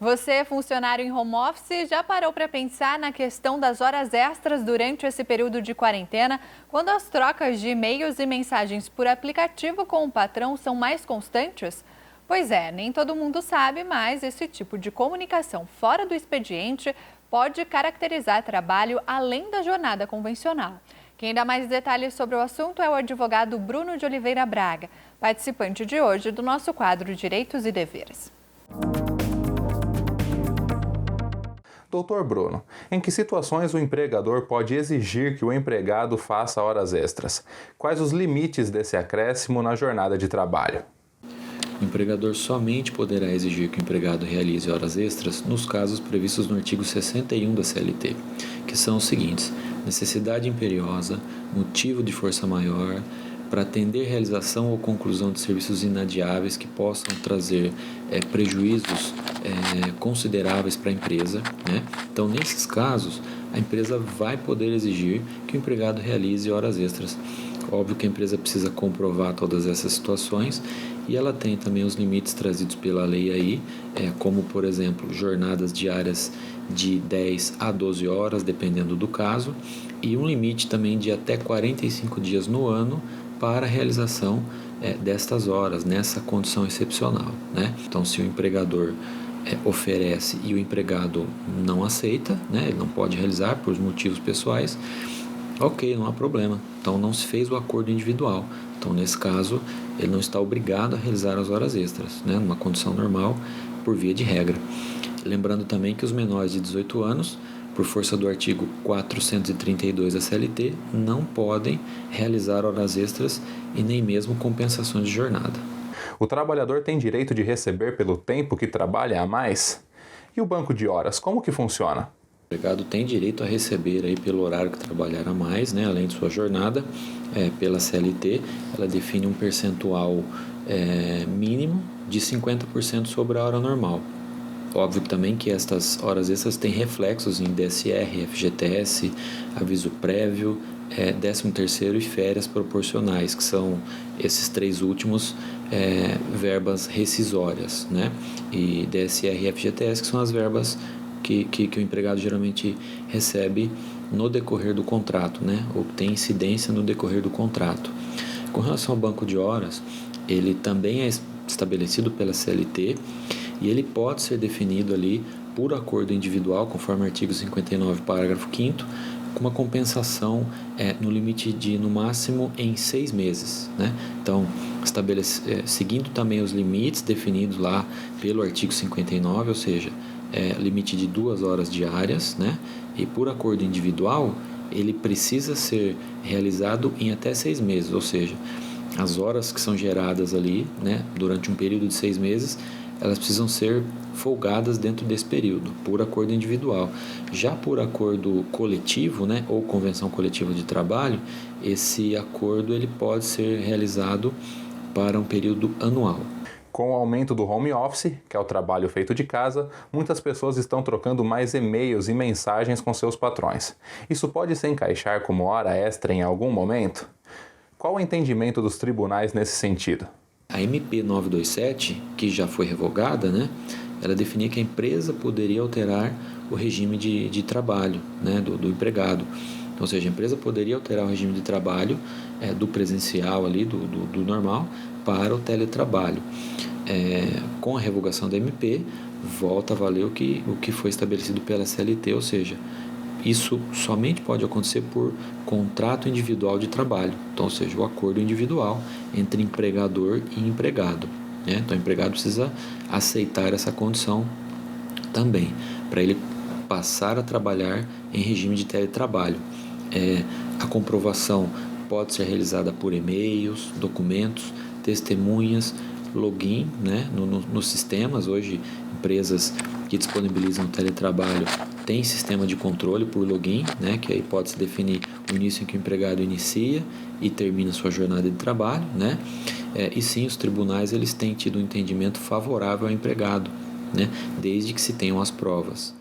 Você, funcionário em home office, já parou para pensar na questão das horas extras durante esse período de quarentena, quando as trocas de e-mails e mensagens por aplicativo com o patrão são mais constantes? Pois é, nem todo mundo sabe, mas esse tipo de comunicação fora do expediente pode caracterizar trabalho além da jornada convencional. Quem dá mais detalhes sobre o assunto é o advogado Bruno de Oliveira Braga, participante de hoje do nosso quadro Direitos e Deveres. Doutor Bruno, em que situações o empregador pode exigir que o empregado faça horas extras? Quais os limites desse acréscimo na jornada de trabalho? O empregador somente poderá exigir que o empregado realize horas extras nos casos previstos no artigo 61 da CLT, que são os seguintes: necessidade imperiosa, motivo de força maior, para atender realização ou conclusão de serviços inadiáveis que possam trazer prejuízos consideráveis para a empresa, né? Então, nesses casos, a empresa vai poder exigir que o empregado realize horas extras. Óbvio que a empresa precisa comprovar todas essas situações e ela tem também os limites trazidos pela lei aí, como, por exemplo, jornadas diárias de 10 a 12 horas, dependendo do caso, e um limite também de até 45 dias no ano para a realização destas horas, nessa condição excepcional, né? Então, se o empregador oferece e o empregado não aceita, né, ele não pode realizar por motivos pessoais, ok, não há problema. Então, não se fez o acordo individual. Então, nesse caso, ele não está obrigado a realizar as horas extras, né, numa condição normal, por via de regra. Lembrando também que os menores de 18 anos, por força do artigo 432 da CLT, não podem realizar horas extras e nem mesmo compensações de jornada. O trabalhador tem direito de receber pelo tempo que trabalha a mais? E o banco de horas, como que funciona? O empregado tem direito a receber aí pelo horário que trabalhar a mais, né, além de sua jornada, pela CLT, ela define um percentual mínimo de 50% sobre a hora normal. Óbvio também que estas horas extras têm reflexos em DSR, FGTS, aviso prévio, 13º e férias proporcionais, que são esses três últimos verbas rescisórias, né? E DSR e FGTS, que são as verbas que o empregado geralmente recebe no decorrer do contrato, né? Ou tem incidência no decorrer do contrato. Com relação ao banco de horas, ele também é estabelecido pela CLT e ele pode ser definido ali por acordo individual, conforme o artigo 59, parágrafo 5º, com uma compensação no limite de, no máximo, em 6 meses, né? Então, seguindo também os limites definidos lá pelo artigo 59, ou seja, limite de 2 horas diárias, né? E por acordo individual, ele precisa ser realizado em até 6 meses, ou seja, as horas que são geradas ali, né, durante um período de 6 meses, elas precisam ser folgadas dentro desse período, por acordo individual. Já por acordo coletivo, né, ou convenção coletiva de trabalho, esse acordo ele pode ser realizado para um período anual. Com o aumento do home office, que é o trabalho feito de casa, muitas pessoas estão trocando mais e-mails e mensagens com seus patrões. Isso pode se encaixar como hora extra em algum momento? Qual o entendimento dos tribunais nesse sentido? A MP 927, que já foi revogada, né, ela definia que a empresa poderia alterar o regime de trabalho, né, do empregado. Então, ou seja, a empresa poderia alterar o regime de trabalho do presencial ali, do normal, para o teletrabalho. Com a revogação da MP, volta a valer o que foi estabelecido pela CLT, ou seja, isso somente pode acontecer por contrato individual de trabalho, então, ou seja, o acordo individual entre empregador e empregado, né? Então, o empregado precisa aceitar essa condição também, para ele passar a trabalhar em regime de teletrabalho. A comprovação pode ser realizada por e-mails, documentos, testemunhas, login, né, nos sistemas. Hoje, empresas que disponibilizam o teletrabalho têm sistema de controle por login, né, que aí pode-se definir o início em que o empregado inicia e termina sua jornada de trabalho, né, e sim, os tribunais eles têm tido um entendimento favorável ao empregado, né, desde que se tenham as provas.